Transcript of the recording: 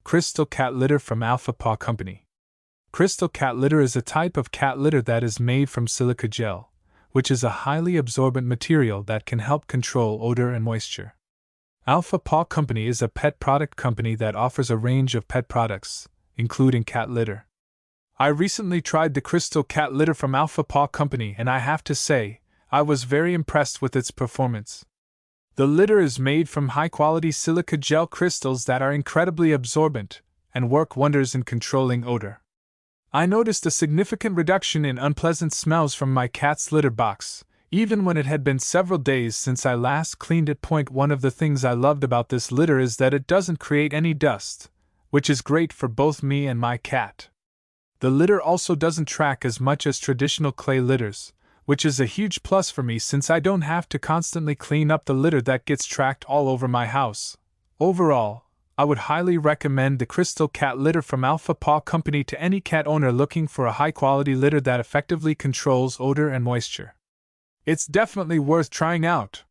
Crystal Cat Litter from Alpha Paw Company. Crystal Cat Litter is a type of cat litter that is made from silica gel, which is a highly absorbent material that can help control odor and moisture. Alpha Paw Company is a pet product company that offers a range of pet products, including cat litter. I recently tried the Crystal Cat Litter from Alpha Paw Company, and I have to say, I was very impressed with its performance. The litter is made from high-quality silica gel crystals that are incredibly absorbent and work wonders in controlling odor. I noticed a significant reduction in unpleasant smells from my cat's litter box, even when it had been several days since I last cleaned it. One of the things I loved about this litter is that it doesn't create any dust, which is great for both me and my cat. The litter also doesn't track as much as traditional clay litters, which is a huge plus for me since I don't have to constantly clean up the litter that gets tracked all over my house. Overall, I would highly recommend the Crystal Cat Litter from Alpha Paw Company to any cat owner looking for a high-quality litter that effectively controls odor and moisture. It's definitely worth trying out.